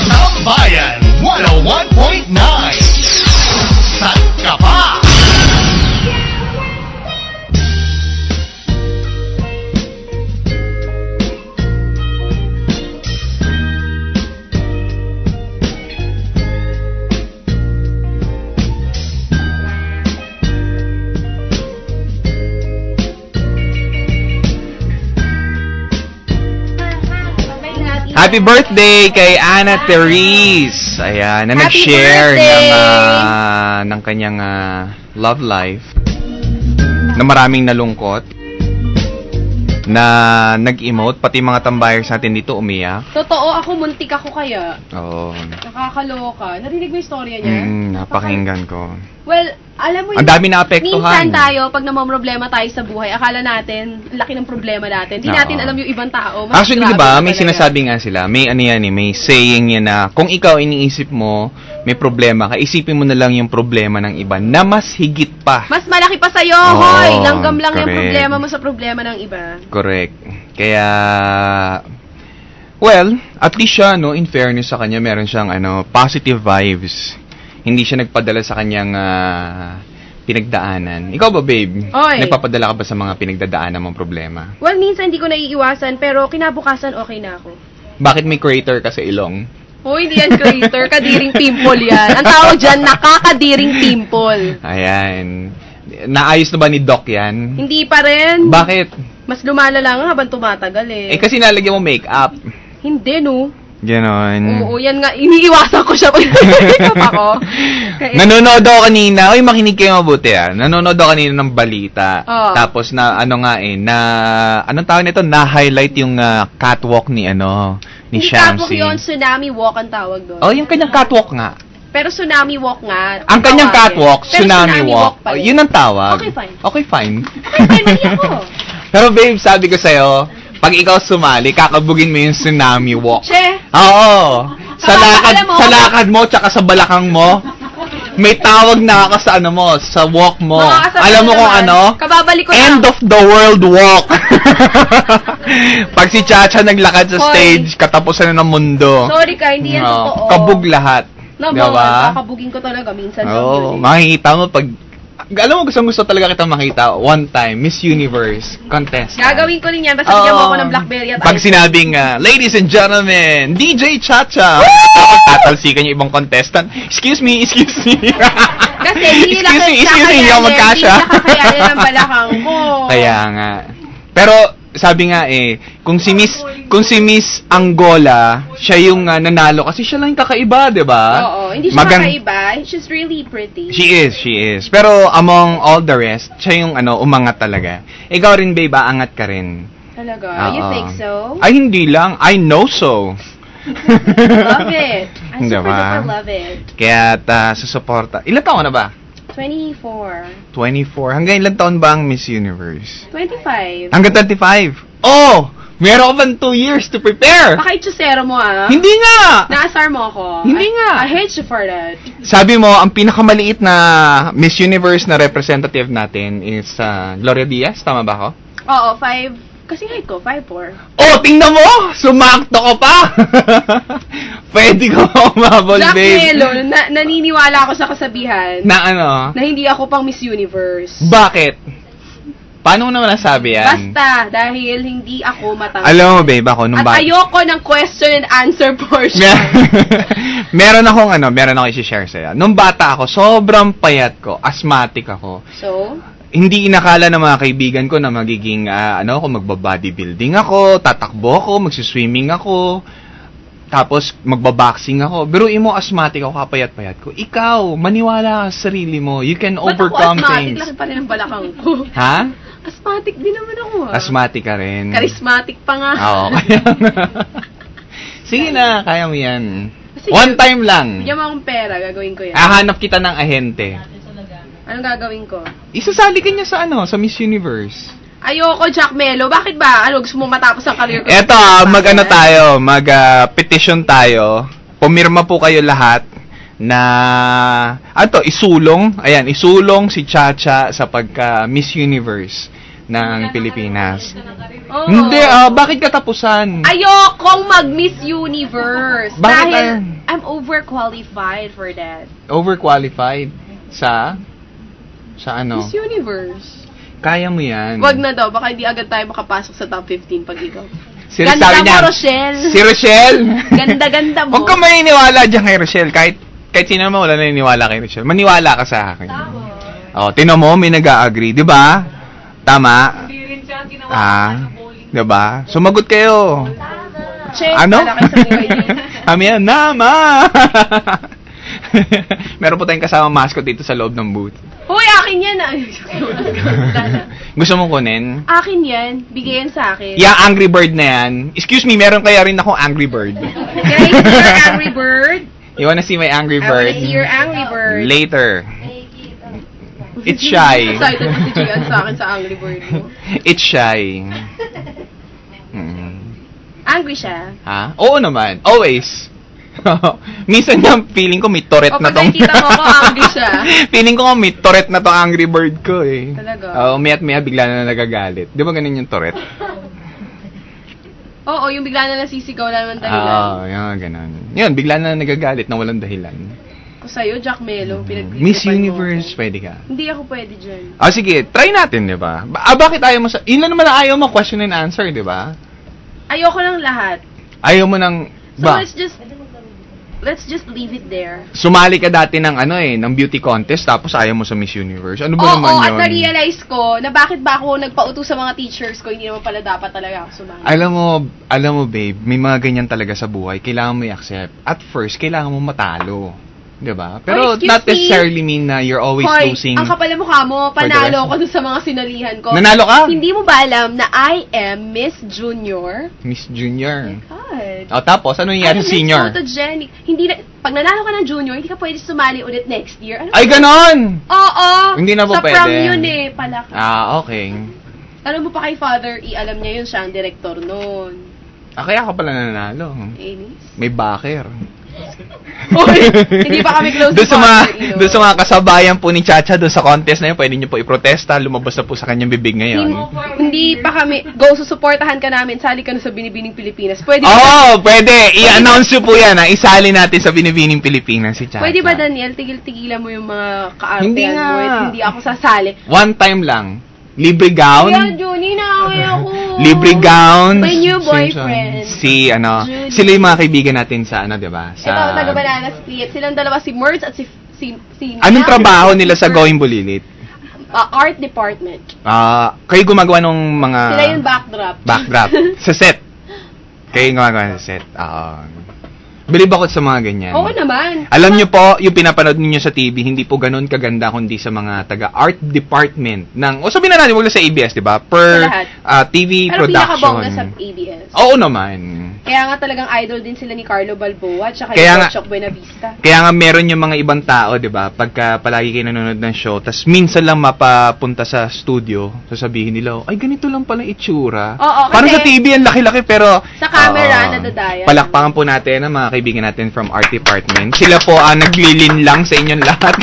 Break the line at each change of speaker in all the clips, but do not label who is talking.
Sambayan 101.9 Sat ka pa?
Happy birthday kay Ana Therese. Ayan, na
Happy
nag-share
birthday!
ng kanyang love life na maraming nalungkot, na nag-emote, pati mga tambayers natin dito umiyak.
Totoo, ako muntik ako kaya.
Oo.
Nakakaloka. Narinig mo yung storya niya?
Napakinggan ko.
Well, alam mo
Ang dami na apektuhan.
minsan tayo, pag namamroblema tayo sa buhay, akala natin, laki ng problema natin. Hindi natin alam yung ibang tao. Mas
Actually, di ba, may sinasabi nga sila, may ano yan may saying yan na, kung ikaw iniisip mo, may problema ka, isipin mo na lang yung problema ng iba na mas higit pa.
Mas malaki pa sa'yo, hoy! Langgam lang yung problema mo sa problema ng iba.
Correct. Kaya, well, at least siya, no, in fairness sa kanya, meron siyang, positive vibes. Hindi siya nagpadala sa kanyang pinagdaanan. Ikaw ba, babe?
Oy.
Nagpapadala ka ba sa mga pinagdadaanan mong problema?
Well, minsan hindi ko naiiwasan, pero kinabukasan okay na ako.
Bakit may crater ka sa ilong?
Hoy, hindi yan crater. Kadiring pimple yan. Ang tawag dyan, nakakadiring pimple.
Ayan. Naayos na ba ni Doc yan?
Hindi pa rin.
Bakit?
Mas lumalala nga habang tumatagal eh.
Kasi nalagyan mo makeup.
Hindi, no?
Ganon.
Oo, yan nga. Iniiwasan ko siya. Makeup ako.
Nanonood ako kanina. Uy, makinig kayo mabuti Nanonood ako kanina ng balita.
Oh.
Tapos na, anong tawag nito? Na-highlight yung catwalk ni
Hindi
Shamsi.
catwalk yun, tsunami walk ang tawag doon.
Oh, yung kanyang catwalk nga.
Pero tsunami walk nga.
Ang kanyang catwalk,
Pero
tsunami walk.
pa rin.
Yun ang tawag.
Okay, fine.
Okay, fine.
Ay, mali ako.
Pero babe, sabi ko sa'yo, pag ikaw sumali, kakabugin mo yung tsunami walk.
Che.
Oo.
Alam mo,
Sa lakad mo, tsaka sa balakang mo, may tawag na ako sa sa walk mo. Alam mo kung ano?
Kababalik ko
End
na.
of the world walk. Pag si Chacha naglakad sa stage, katapusan na ng mundo.
Sorry ka, hindi yan totoo.
Kabog lahat.
Diba? Kakabugin ko talaga minsan.
Oo, makikita mo pag... Alam mo, gusto talaga kita makita one time, Miss Universe contest.
Gagawin ko rin yan, basta bigyan mo ako ng Blackberry at
pag sinabing, ladies and gentlemen, DJ Chacha, tatalsikan yung ibang contestant. Excuse me.
Kasi hindi nila
hindi ako magkasya.
Hindi nakakayanin ang balakang ko.
Kaya nga. Pero, sabi nga kung si Miss Angola, siya yung nanalo kasi siya lang yung kakaiba, 'di ba?
Oo, hindi siya kakaiba. She's really pretty.
She is. Pero among all the rest, siya yung umangat talaga. Ikaw rin, babe, angat ka rin.
Talaga? You think so?
Ay, hindi lang. I know so.
Love it. I
Diba?
super love it.
Kaya susuporta. Ilan taon na ba?
24.
24. Hanggang ilan taon ba ang Miss Universe?
25.
Hanggang 25. Oh! Meron ka bang 2 years to prepare?
Baka itsusero mo
Hindi nga!
Naasar mo ako.
Hindi nga.
I hate you for that.
Sabi mo, ang pinakamaliit na Miss Universe na representative natin is Gloria Diaz. Tama ba ako?
Oo, 5. Kasi height ko, 5'4".
Oh, tingnan mo! Sumakto ka pa! Pwede ko umabol,
Jack
babe.
Melo, naniniwala ako sa kasabihan
Na
na hindi ako pang Miss Universe.
Bakit? Paano mo naman nasabi yan?
Basta, dahil hindi ako matangkad.
Alam mo, babe, ako nung
At ayoko ng question and answer portion.
meron akong i-share sa'yo. Nung bata ako, sobrang payat ko. Asthmatic ako.
So?
Hindi inakala ng mga kaibigan ko na magiging, magbabodybuilding ako, tatakbo ako, magsiswimming ako, tapos magbaboxing ako. Pero mo, asthmatic ako, kapayat-payat ko. Ikaw, maniwala ka sa sarili mo. You can overcome things.
Ba't ako asthmatic? Laki pa rin ang balakang ko.
Ha?
Asthmatic din naman ako.
Asthmatic ka rin.
Charismatic pa nga.
Oo, kaya sige na, kaya mo yan.
Sige,
One time lang.
Bigyan mo akong pera, gagawin ko yan.
Hahanap kita ng ahente.
Anong gagawin ko?
Isasali ka niya sa sa Miss Universe.
Ayoko, Jack Melo. Bakit ba? Gusto mo matapos ang career ko?
Eto, petition tayo. Pumirma po kayo lahat na, isulong si Chacha sa pagka Miss Universe ng Pilipinas.
Oo.
Hindi, bakit katapusan?
Ayokong mag-Miss Universe.
Bakit
Dahil
ayaw?
I'm overqualified for that.
Overqualified sa ano?
Miss Universe.
Kaya mo yan.
Wag na daw, baka hindi agad tayo makapasok sa top 15 pag ikaw.
Sino
Ganda
sabi
mo,
niya?
Rochelle.
Si Rochelle?
Ganda-ganda mo.
Huwag ka maniniwala dyan kay Rochelle. Kahit sino naman wala naniniwala kay Rochelle. Maniwala ka sa akin. Tinan mo, may nag-a-agree. Di ba? Tama?
Hindi rin siya ginawa ng bowling.
Di ba? Sumagot kayo.
Check,
Ano?
pala kayo sa buhay niya.
Kami yan, nama! Meron po tayong kasama mascot dito sa loob ng booth.
Hoy, akin yan.
Gusto mong kunin?
Akin yan. Bigayan sa akin.
Yung Angry Bird na yan. Excuse me, meron kaya rin akong Angry Bird.
Can I see your Angry Bird?
You wanna see my Angry
I
Bird?
wanna see your Angry Bird.
Later. It's shy.
Excited si Gian sa akin sa Angry Bird mo.
It's shy.
Angry siya.
Ha? Oo naman. Always. Minsan nga, feeling ko may Tourette na tong...
Pag nakikita mo ko, angry siya.
Feeling ko nga may Tourette na tong Angry Bird ko eh.
Talaga?
Umiat bigla na nagagalit. Di ba ganun yung Tourette?
Oo, yung bigla na nasisigaw na naman dahilan.
Yung ganun. Yun, bigla na nagagalit na walang dahilan.
Kung sa'yo, Jack Melo, pinag-iisipan
Miss
mo.
Universe, pwede ka.
Hindi ako pwede dyan.
Sige, try natin, di ba? Bakit ayaw mo sa... Yun lang naman na ayaw mo question and answer, di ba?
Ayoko ng lahat.
Ayaw mo ng...
So,
Ba?
let's just leave it there.
Sumali ka dati ng ng beauty contest tapos ayaw mo sa Miss Universe. Ano ba naman
Oo,
yun?
at na-realize ko na bakit ba ako nagpauto sa mga teachers ko, hindi naman pala dapat talaga ako sumali.
Alam mo babe, may mga ganyan talaga sa buhay. Kailangan mo i-accept. At first, kailangan mo matalo. 'Di ba? Pero
excuse
not
me.
necessarily mean na you're always
Hoy,
losing.
ang kapal na mukha mo,
the
panalo
rest.
ko dun sa mga sinalihan ko.
Nanalo ka?
Hindi mo ba alam na I am Miss Junior?
Miss Junior.
God.
Tapos ano nangyari
I'm
sa senior?
Miss Photogenic. Hindi na, pag nanalo ka ng junior, hindi ka pwede sumali ulit next year. Ano
Ay,
ba?
ganon!
Oo!
Hindi na po
sa
pwede.
prom yun eh, pala.
Okay.
Alam mo pa kay Father E, alam niya yun, siya ang direktor noon.
Kaya ka pala nanalo.
Anis?
May backer.
Uy, hindi pa kami close
Doon
to
sa mga,
Father E. no?
doon sa mga kasabayan po ni Chacha doon sa contest na yun, pwede niyo po iprotesta, lumabas na po sa kanyang bibig ngayon.
Hindi pa kami, go, susuportahan ka namin, sali ka na sa Binibining Pilipinas. Pwede ba,
Pwede. I-announce niyo po yan, isali natin sa Binibining Pilipinas si Chacha.
pwede ba Daniel, tigil-tigilan mo yung mga kaartehan
Hindi nga.
mo at hindi ako sasali.
One time lang. Libre gown.
Kaya, Junie, naaway ako.
Libre gown.
My new boyfriend.
Sila
Julie.
yung mga kaibigan natin sa di ba?
Ito, taga-Banana Split. Silang dalawa, si Merz at si
Anong trabaho nila sa Going Bulilit?
Art department.
Kayo gumagawa ng mga...
Sila yung backdrop.
Backdrop. Sa set. Kayo gumagawa sa set. Believe ako sa mga ganyan.
Oo naman.
Alam nyo po, yung pinapanood ninyo sa TV, hindi po ganun kaganda kundi sa mga taga-art department ng... sabihin na natin, wala sa ABS, di ba? Per TV
Pero
production.
pinakabongga sa ABS.
Oo naman.
Kaya nga talagang idol din sila ni Carlo Balboa at saka
Kaya
ni
nga-
Chok Buenavista.
Kaya nga meron yung mga ibang tao, 'di ba? Pagka palagi kayo nanonood ng show, tas minsan lang mapapunta sa studio, sasabihin nila, "Ay, ganito lang pala itsura."
Oo,
Parang
kasi
sa TV ang laki-laki pero
sa camera nadadaya.
Palakpakan po natin ang mga kaibigan natin from art department. Sila po ang naglilin lang sa inyong lahat.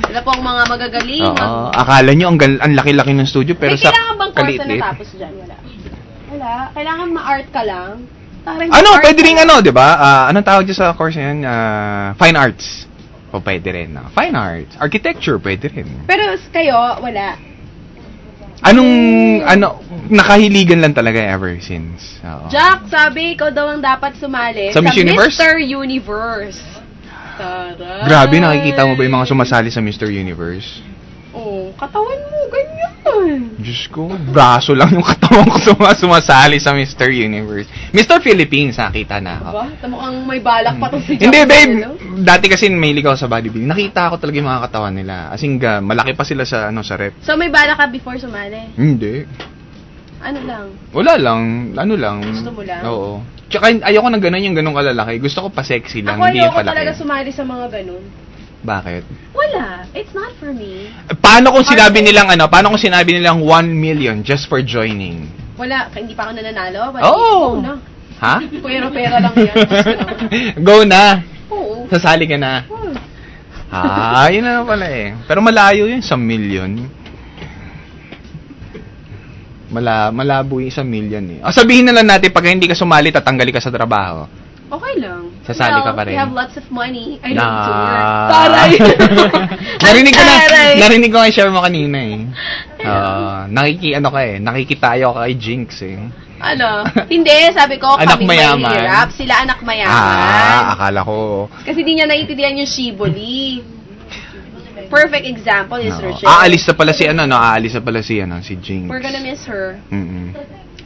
Sila po ang mga magagaling.
Oo, akala nyo ang laki-laki ng studio pero sa
kailangan bang course na
kaliit-liit.
natapos dyan? Wala. Kailangan ma-art ka lang. Parang
Ano,
ma-art
pwede
ka
rin
lang.
di ba? Anong tawag dyan sa course na yan? Fine arts. O pwede rin. Fine arts. Architecture, pwede rin.
Pero kayo, wala.
Nakahiligan lang talaga ever since. Oo.
Jack, sabi, ikaw daw ang dapat sumali
Sa Miss Universe?
Mr. Universe. Taray.
Grabe, nakikita mo ba yung mga sumasali sa Mr. Universe?
Oh, katawan mo, ganyan.
Diyos ko, braso lang yung katawan ko sumasali sa Mr. Universe. Mr. Philippines, nakita na ako.
Ba? Mukhang may balak pa to si Jack.
Hindi, babe.
Ano?
Dati kasi may ligaw sa bodybuilding. Nakita ko talaga yung mga katawan nila. As in, malaki pa sila sa rep.
So, may balak ka before sumali?
Hindi.
Ano lang?
Wala lang. Ano lang.
Gusto mo lang?
Oo. Tsaka ayoko ng ganun yung ganung kalalaki. Gusto ko pa sexy lang,
Ako
hindi yung
ayoko
palaki.
talaga sumali sa mga ganun.
Bakit?
Wala. It's not for me.
Paano kung sinabi nilang paano kung sinabi nilang 1 million just for joining?
Wala. Hindi pa ako nananalo. Wala.
Oo.
na.
Ha?
Pera lang yan. Gusto naman.
Go na.
Oo.
Sasali ka na.
Hmm.
Yun na pala eh. Pero malayo yun sa million. Malabo yung 1 million eh. O sabihin na lang natin, pag hindi ka sumali, tatanggali ka sa trabaho.
Okay lang.
Sasali ka pa rin.
We have lots of money. I don't
Na-
need to work. Taray!
narinig ko nga share mo kanina eh. Nakikitayo ka kay Jinx eh.
Ano? Hindi, sabi ko,
Anak
kami
mayaman.
mahirap. Sila anak mayaman.
Akala ko.
Kasi di niya naiintindihan yung shiboli. Perfect example is Rochelle.
Aalis na pala si Jinx.
We're gonna miss her.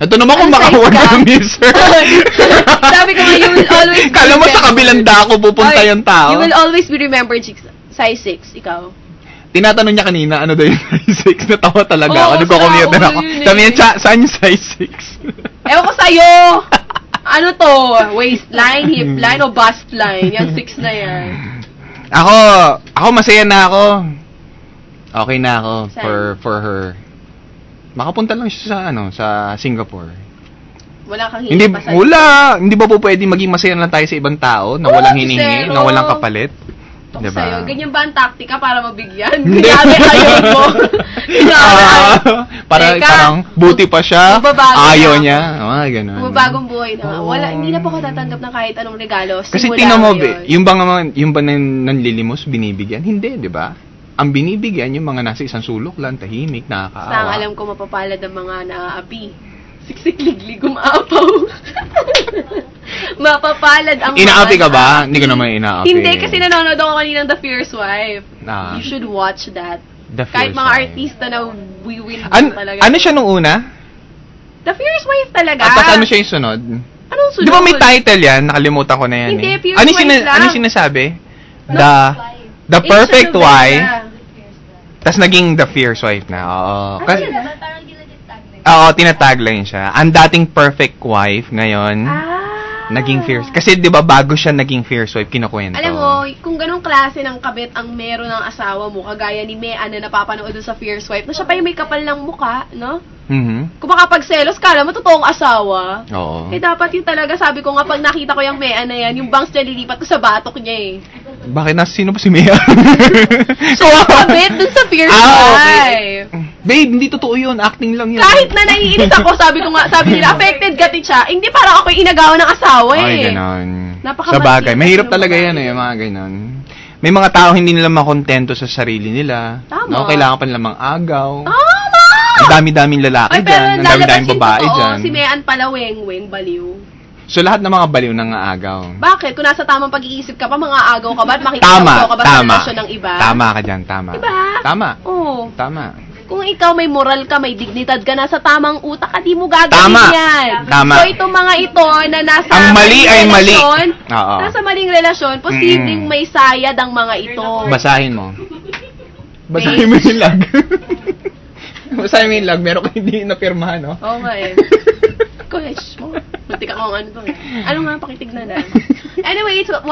Ito naman kung
Ang
makawag
size ka.
na miss her.
Sabi ko nga, you will always be
Kala mo sa
remembered.
kabilang dako pupunta
Oy,
yung tao.
You will always be remembered, size 6. Ikaw?
Tinatanong niya kanina, ano daw yung size 6? Natawa talaga ako.
Oo,
Nagko-commute na
sira
ako.
ulo yun eh.
Sabi niya, saan yung size 6?
Ewan ko sa'yo! Ano to? Waistline, hipline, o bustline? Yung 6 na yan.
Ako masaya na ako. Okay na ako
Saan?
for her. Makapunta lang siya sa Singapore.
Wala kang
Hindi
hiling pa sa'yo.
wala, hindi ba po pwedeng maging masaya lang tayo sa ibang tao na walang hinihingi,
zero.
na walang kapalit?
Tok
Diba?
sa'yo. Ganyan ba ang taktika para mabigyan?
Hindi.
Grabe ayaw mo. Grabe ayaw. Teka,
Parang buti pa siya,
magbabago
ayaw
na.
niya. Ganun.
Bumabagong buhay na.
Oo.
Wala, hindi na po ako tatanggap ng kahit anong regalo.
Kasi
Simula
tingnan mo,
ngayon.
yung ba nanlilimos, binibigyan? Hindi, di ba? Ang binibigyan, yung mga nasa isang sulok lang, tahimik,
Basta ang
nakakaawa.
alam ko mapapalad ang mga naaapi. Siksik-liglig, umaapaw. Mapapalad ang
Inaapi
mga
ka ba?
naaapi.
Hindi ko naman inaapi.
Hindi, kasi nanonood ako kanina ng The Fierce Wife. You should watch that.
The
Kahit
Fierce
mga
Wife.
artista na we win talaga.
Ano siya nung una?
The Fierce Wife talaga.
At ano siya yung sunod?
Anong sunod?
Di ba may title yan? Nakalimutan ko na yan
Hindi,
eh.
Fierce Wife lang.
Ano sinasabi?
No.
The
It's
Perfect
a novela.
Wife. Tas naging The Fierce Wife na. Oo. Kasi,
Parang ginagitag na.
oo, tinatagline siya. Ang dating perfect wife ngayon, naging fierce. Kasi 'di ba bago siya naging fierce wife, kinukuwento.
Alam mo, kung ganong klase ng kabit ang meron ng asawa mo, kagaya ni Mea na napapanood doon sa Fierce Wife, na siya pa yung may kapal ng muka, no? Kung makapagselos, kala mo totoong asawa.
Oo.
Eh dapat yun talaga, sabi ko nga, pag nakita ko yung Mea na yan, yung bangs niya lilipat ko sa batok niya eh.
Bakit sino ba si Mea?
So, kabit dun sa Fierce Wife.
Babe, hindi totoo yun. Acting lang yun.
Kahit na naiinis ako, sabi nila, affected ka siya, hindi parang ako yung inagawa ng asawa eh.
Ay, ganon.
Napaka-
Sa bagay. Mahirap
ng
talaga
babae.
yan eh, mga ganon. May mga tao hindi nila makontento sa sarili nila.
Tama.
No? Kailangan pa nila mang-agaw.
Tama!
Ang dami-daming lalaki
Ay, pero
dyan. Ang dami-daming
lalabas yung
babae
totoo,
dyan.
si Mean pala weng-weng, baliw.
So, lahat ng mga baliw nang aagaw.
Bakit? Kung nasa tamang pag-iisip ka pa, mga agaw ka ba at makikita
Tama,
ka ba sa
tama.
relasyon ng iba?
Tama ka dyan, tama.
Diba?
Tama.
Oo.
Tama.
Kung ikaw may moral ka, may dignidad ka, nasa tamang utak ka, di mo gagawin
Tama.
yan.
Tama.
So, itong mga ito na nasa
Ang mali
maling
ay mali.
relasyon,
Oo.
nasa maling relasyon, posibleng may sayad ang mga ito.
Basahin mo. Basahin mo yung log. Basahin mo yung log. Meron kayo hindi napirmahan, no?
Oo nga eh. Gosh, muntik ako ang ano to. Ano nga, pakitignan na. Anyway, it's 1:25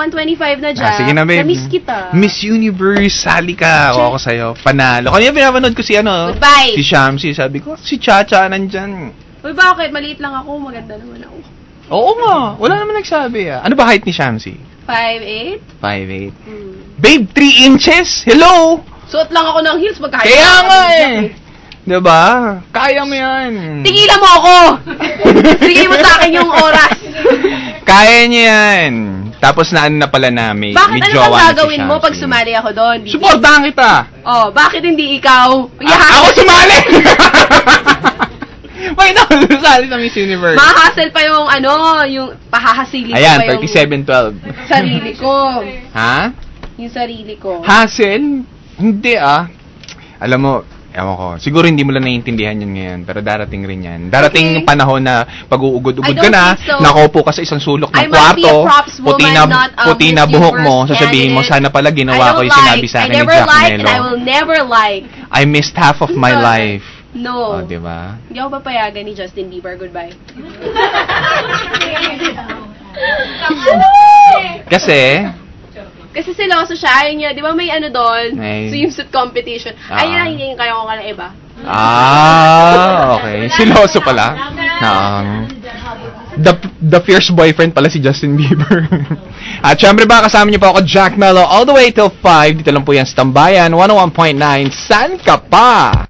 na dyan.
Sige na, babe.
Na-miss kita.
Miss Universe, sali ka. Ako sa'yo. Panalo. Kanina pinapanood ko si
Goodbye.
si Shamsi. Sabi ko, si Chacha nandyan.
Uy, bakit? Maliit lang ako. Maganda naman ako.
Oo nga. Wala naman nagsabi ah. Ano ba height ni Shamsi?
5'8"?
5'8". Babe, 3 inches? Hello!
Suot lang ako ng heels. Magkahit
Kaya
ako
nga
ng
eh. Diba? Kaya mo yan.
Tigilan mo ako! Sige mo sa akin yung oras.
Kaya niya yan. Tapos na ano na pala na may
Bakit ano
jowa
bang
na si
gagawin mo
Shamsi.
pag sumali ako doon? Bibi?
Supportahan kita.
Oh, bakit hindi ikaw?
Ako sumali! Wait, ako sumali sa Miss Universe.
Mahasel pa yung yung pahahasilin ko
Ayan,
pa yung
3712.
sarili ko.
Ha?
Yung sarili ko.
Hassle? Hindi ah. Alam mo, ewan ko, siguro hindi mo lang naiintindihan yan ngayon, pero darating rin yan. Darating yung panahon na pag-uugod-ugod
I
ka
don't
na,
think so.
nakaupo ka sa isang sulok ng
I might be a
kwarto,
props woman, not a
puti na
Miss
buhok mo,
Universe
sasabihin mo,
candidate.
sana pala
I
ginawa ko
don't
yung sinabi
like.
sa akin
I
ni
never
Jack
like and I
Melo.
will never like.
I missed half of my life.
No.
Oh, diba?
Hindi ako papayagan ni Justin Bieber. Goodbye. Kasi seloso siya. Ayun niya. Di ba may doon?
May-
Swimsuit competition. Ayun lang, hindi kaya ko kala iba.
Okay. Siloso pala. The fierce boyfriend pala si Justin Bieber. At syempre ba, kasama niyo po ako, Jack Melo, all the way till 5. Dito lang po yan sa Tambayan, 101.9. San ka pa?